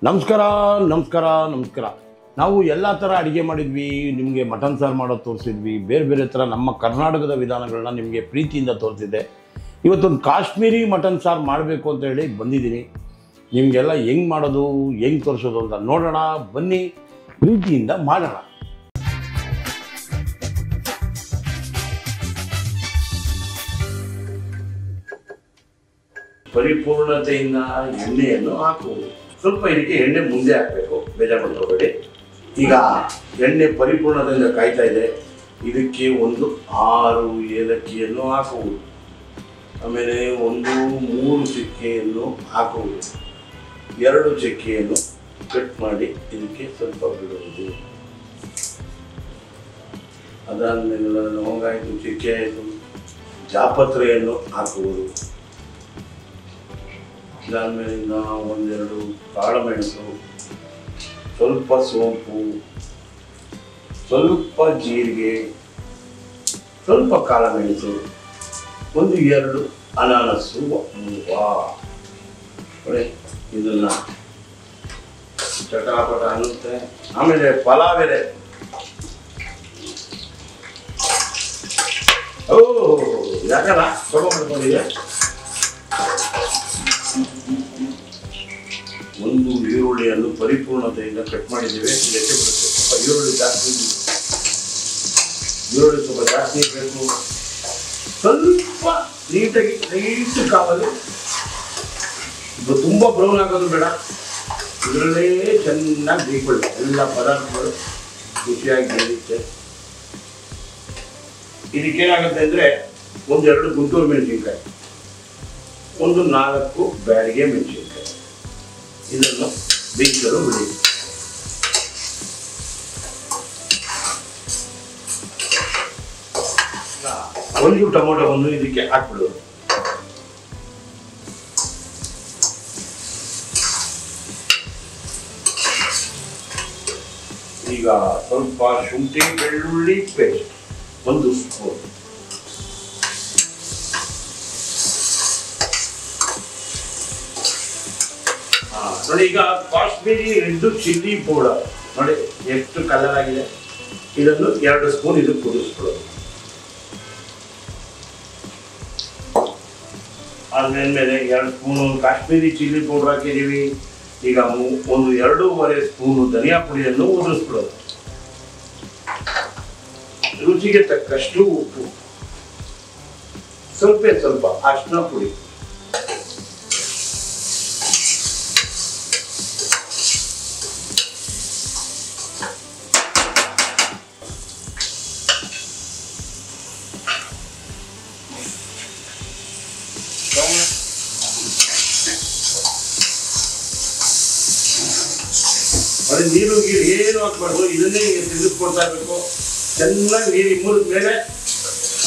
ನಮಸ್ಕಾರ ನಮಸ್ಕಾರ ನಮಸ್ಕಾರ. ನಾವು ಎಲ್ಲ ಥರ ಅಡುಗೆ ಮಾಡಿದ್ವಿ, ನಿಮಗೆ ಮಟನ್ ಸಾರು ಮಾಡೋದು ತೋರಿಸಿದ್ವಿ, ಬೇರೆ ಬೇರೆ ಥರ ನಮ್ಮ ಕರ್ನಾಟಕದ ವಿಧಾನಗಳನ್ನ ನಿಮಗೆ ಪ್ರೀತಿಯಿಂದ ತೋರಿಸಿದ್ದೆ. ಇವತ್ತೊಂದು ಕಾಶ್ಮೀರಿ ಮಟನ್ ಸಾರು ಮಾಡಬೇಕು ಅಂತ ಹೇಳಿ ಬಂದಿದ್ದೀನಿ. ನಿಮಗೆಲ್ಲ ಹೆಂಗೆ ಮಾಡೋದು ಹೆಂಗೆ ತೋರಿಸೋದು ಅಂತ ನೋಡೋಣ ಬನ್ನಿ, ಪ್ರೀತಿಯಿಂದ ಮಾಡೋಣ. ಪರಿಪೂರ್ಣತೆಯಿಂದ ಎಣ್ಣೆಯನ್ನು ಹಾಕುವುದು. ಸ್ವಲ್ಪ ಇದಕ್ಕೆ ಎಣ್ಣೆ ಮುಂದೆ ಹಾಕಬೇಕು, ಬೇಜಾರು ಮಾಡ್ಕೋಬೇಡಿ. ಈಗ ಎಣ್ಣೆ ಪರಿಪೂರ್ಣತೆಯಿಂದ ಕಾಯ್ತಾ ಇದೆ. ಇದಕ್ಕೆ ಒಂದು 6 ಏಲಕ್ಕಿಯನ್ನು ಹಾಕುವುದು, ಆಮೇಲೆ 3 ಚಕ್ಕೆಯನ್ನು ಹಾಕುವುದು, 2 ಚಕ್ಕೆಯನ್ನು ಕಟ್ ಮಾಡಿ ಇದಕ್ಕೆ ಸ್ವಲ್ಪ ಬಿಡುವುದು. ಅದಾದಮೇಲೆ ಲವಂಗ ಆಯಿತು, ಚಕ್ಕೆ ಆಯಿತು, ಜಾಪತ್ರೆಯನ್ನು ಹಾಕುವುದು. ಇದಾದಮೇಲಿಂದ 1-2 ಕಾಳುಮೆಣಸು, ಸ್ವಲ್ಪ ಸೋಂಪು, ಸ್ವಲ್ಪ ಜೀರಿಗೆ, ಸ್ವಲ್ಪ ಕಾಳುಮೆಣಸು, 1-2 ಅನಾನಸ್ಸು ನೋಡಿ. ಇದನ್ನು ಚಟಾಪಟ ಅನ್ನುತ್ತೆ. ಆಮೇಲೆ ಪಲಾವ್ ಎಲೆ, ಯಾಕಲ್ಲ ತಗೊಂಡ್ಕೊಂಡಿದೆ. 1 ಈರುಳ್ಳಿಯನ್ನು ಪರಿಪೂರ್ಣತೆಯಿಂದ ಕಟ್ ಮಾಡಿದ್ದೇವೆ. ಇದಕ್ಕೆ ಬಿಡುತ್ತೆ ಸ್ವಲ್ಪ ಈರುಳ್ಳಿ ಸ್ವಲ್ಪ ಜಾಸ್ತಿ ಬೇಕು. ಸ್ವಲ್ಪ ನೀಟಾಗಿ ಲೈಟ್ ಕಾವಲು. ಇದು ತುಂಬ ಬ್ರೌನ್ ಆಗೋದು ಬೇಡ, ಇದರಲ್ಲೇ ಚೆನ್ನಾಗಿ ಬೇಯಿಕೊಳ್ಳಿ. ಎಲ್ಲ ಪದಾರ್ಥಗಳು ರುಚಿಯಾಗಿ ಬೇಯುತ್ತೆ. ಇದಕ್ಕೇನಾಗುತ್ತೆ ಅಂದರೆ 1-2 ಗುಂಟೂರು ಮೆಣಸಿನ್ಕಾಯಿ, 1-4 ಬ್ಯಾಡಿಗೆ ಮೆಣಸಿನ್ಕಾಯಿ, ಇದನ್ನು ಬೇಯಿಸಲು ಬಿಡಿ. ಒಂದು ಟೊಮೊಟೊವನ್ನು ಇದಕ್ಕೆ ಹಾಕ್ಬಿಡೋದು. ಈಗ ಸ್ವಲ್ಪ ಶುಂಠಿ ಬೆಳ್ಳುಳ್ಳಿ ಪೇಸ್ಟ್ 1 ಸ್ಪೂನ್, ನೋಡಿ. ಈಗ ಕಾಶ್ಮೀರಿ ರೆಡ್ ಚಿಲ್ಲಿ ಪೌಡರ್ ನೋಡಿ ಎಷ್ಟು ಕಲರ್ ಆಗಿದೆ. ಇದನ್ನು 2 ಸ್ಪೂನ್ ಇದಕ್ಕೆ ಕುದಿಸ್ಕೊಳ್ಳೋದು. ಆದ್ಮೇಲೆ 2 ಸ್ಪೂನು ಕಾಶ್ಮೀರಿ ಚಿಲ್ಲಿ ಪೌಡರ್ ಹಾಕಿದ್ದೀವಿ. ಈಗ 1-2.5 ಸ್ಪೂನು ಧನಿಯಾ ಪುಡಿಯನ್ನು ಉದುರಿಸ್ಕೊಳ್ಳೋದು. ರುಚಿಗೆ ತಕ್ಕಷ್ಟು ಉಪ್ಪು, ಸ್ವಲ್ಪ ಅರಿಶಿನ ಪುಡಿ, ನೀರು ಏನು ಹಾಕ್ಬಾರ್ದು. ಇದನ್ನೇ ತಿರುಗಿಸ್ಕೊಳ್ತಾ ಇರಬೇಕು. ಚೆನ್ನಾಗಿ ನೀರು ಮುರಿದ ಮೇಲೆ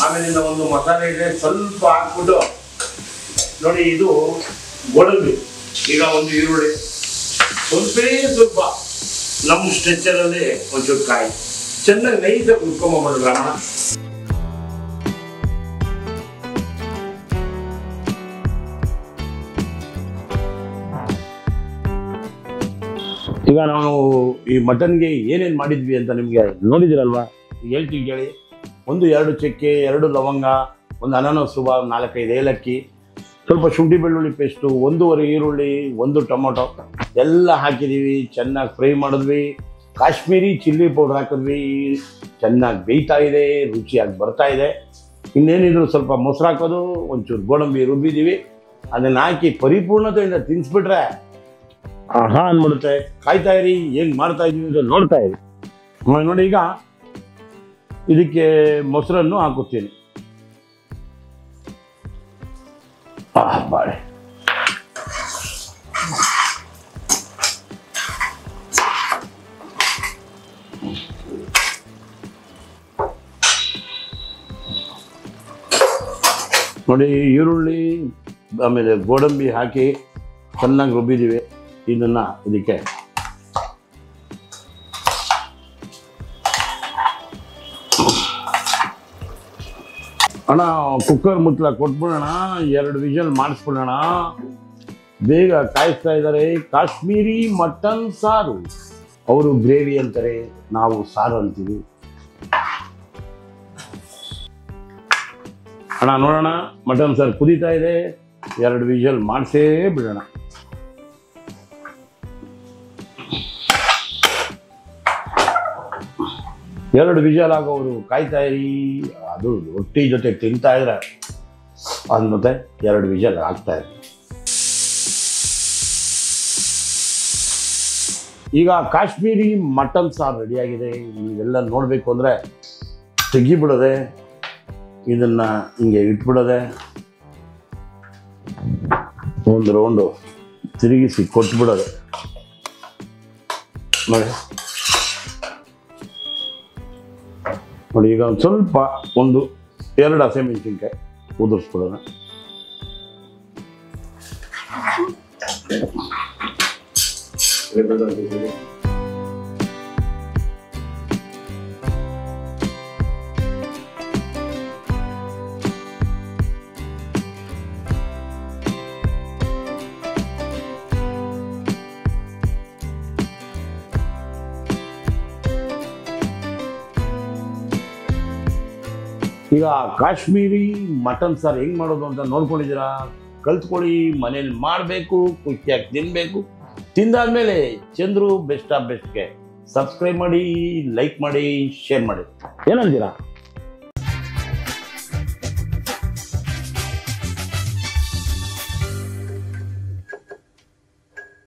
ಆಮೇಲಿಂದ ಒಂದು ಮಸಾಲೆ ಇದೆ ಸ್ವಲ್ಪ ಹಾಕ್ಬಿಟ್ಟು ನೋಡಿ. ಇದು ಗೋಡಂಬಿ, ಈಗ 1 ಈರುಳ್ಳಿ, ಸ್ವಲ್ಪ ನಮ್ಮ ಸ್ಟ್ರೆಚ್ಚರಲ್ಲಿ ಒಂಚೂರು ಕಾಯಿ ಚೆನ್ನಾಗಿ ನೈಸಾಗಿ ಹುರ್ಕೊಂಬಂದ್ಬಿಡ್ರಿ ರಾಮಣ್ಣ. ಈಗ ನಾವು ಈ ಮಟನ್ಗೆ ಏನೇನು ಮಾಡಿದ್ವಿ ಅಂತ ನಿಮಗೆ ನೋಡಿದಿರಲ್ವಾ, ಹೇಳ್ತೀವಿ ಕೇಳಿ. 1-2 ಚಕ್ಕೆ, 2 ಲವಂಗ, 1 ಅನಾನಸ್ಸು, 4-5 ಏಲಕ್ಕಿ, ಸ್ವಲ್ಪ ಶುಂಠಿ ಬೆಳ್ಳುಳ್ಳಿ ಪೇಸ್ಟು, 1.5 ಈರುಳ್ಳಿ, 1 ಟೊಮೊಟೊ ಎಲ್ಲ ಹಾಕಿದ್ದೀವಿ. ಚೆನ್ನಾಗಿ ಫ್ರೈ ಮಾಡಿದ್ವಿ. ಕಾಶ್ಮೀರಿ ಚಿಲ್ಲಿ ಪೌಡ್ರ್ ಹಾಕಿದ್ವಿ. ಚೆನ್ನಾಗಿ ಬೇಯ್ತಾ ಇದೆ, ರುಚಿಯಾಗಿ ಬರ್ತಾ ಇದೆ. ಇನ್ನೇನಿದ್ರು ಸ್ವಲ್ಪ ಮೊಸರು ಹಾಕೋದು, ಒಂಚೂರು ಗೋಡಂಬಿ ರುಬ್ಬಿದ್ದೀವಿ. ಅದನ್ನು ಹಾಕಿ ಪರಿಪೂರ್ಣತೆಯಿಂದ ತಿನ್ನಿಸ್ಬಿಟ್ರೆ ಆಹಾ ಅಂದ್ಬಿಡುತ್ತೆ. ಕಾಯ್ತಾ ಇರಿ, ಏನು ಮಾಡ್ತಾ ಇದ್ದೀವಿ ಅಂತ ನೋಡ್ತಾ ಇರಿ. ನೋಡಿ, ಈಗ ಇದಕ್ಕೆ ಮೊಸರನ್ನು ಹಾಕುತ್ತೀನಿ. ಬಾಳೆ ನೋಡಿ, ಈರುಳ್ಳಿ ಆಮೇಲೆ ಗೋಡಂಬಿ ಹಾಕಿ ಚೆನ್ನಾಗಿ ರುಬ್ಬಿದ್ದೀವಿ. ಇದನ್ನು ಇದಕ್ಕೆ ಅಣ್ಣ ಕುಕ್ಕರ್ ಮುತ್ತಲ ಕೊಟ್ಬಿಡೋಣ, 2 ವಿಷಲ್ ಮಾಡಿಸ್ಬಿಡೋಣ. ಬೇಗ ಕಾಯಿಸ್ತಾ ಇದ್ದಾರೆ. ಕಾಶ್ಮೀರಿ ಮಟನ್ ಸಾರು, ಅವರು ಗ್ರೇವಿ ಅಂತಾರೆ, ನಾವು ಸಾರು ಅಂತೀವಿ. ಅಣ್ಣ ನೋಡೋಣ, ಮಟನ್ ಸಾರು ಕುದೀತಾ ಇದೆ, 2 ವಿಷಲ್ ಮಾಡಿಸೇ ಬಿಡೋಣ. ಎರಡು ವಿಷಲ್ ಆಗೋರು ಕಾಯ್ತಾ ಇರಿ. ಅದು ರೊಟ್ಟಿ ಜೊತೆ ತಿಂತಾ ಇದ್ರೆ ಅದು ಮತ್ತೆ 2 ವಿಷಲ್ ಆಗ್ತಾ ಇದೆ. ಈಗ ಕಾಶ್ಮೀರಿ ಮಟನ್ ಸಾರು ರೆಡಿಯಾಗಿದೆ. ನೀವೆಲ್ಲ ನೋಡಬೇಕು ಅಂದರೆ ತೆಗಿಬಿಡೋದೆ, ಇದನ್ನು ಹಿಂಗೆ ಇಟ್ಬಿಡೋದೆ, ಒಂದು ರೌಂಡು ತಿರುಗಿಸಿ ಕೊಟ್ಬಿಡೋದೆ. ನೋಡಿ ನೋಡಿ, ಈಗ ಒಂದು ಸ್ವಲ್ಪ 1-2 ಹಸಿಮೆಣಸಿನ್ಕಾಯಿ ಉದುರಿಸ್ಬಿಡೋಣ. ಈಗ ಕಾಶ್ಮೀರಿ ಮಟನ್ ಸಾರು ಹೆಂಗೆ ಮಾಡೋದು ಅಂತ ನೋಡ್ಕೊಂಡಿದ್ದೀರಾ? ಕಲ್ತ್ಕೊಳ್ಳಿ, ಮನೇಲಿ ಮಾಡಬೇಕು, ಖುಷಿಯಾಗಿ ತಿನ್ನಬೇಕು. ತಿಂದಾದ್ಮೇಲೆ ಚಂದ್ರು ಬೆಸ್ಟ್ ಆಫ್ ಬೆಸ್ಟ್ಗೆ ಸಬ್ಸ್ಕ್ರೈಬ್ ಮಾಡಿ, ಲೈಕ್ ಮಾಡಿ, ಶೇರ್ ಮಾಡಿ. ಏನಂತೀರಾ?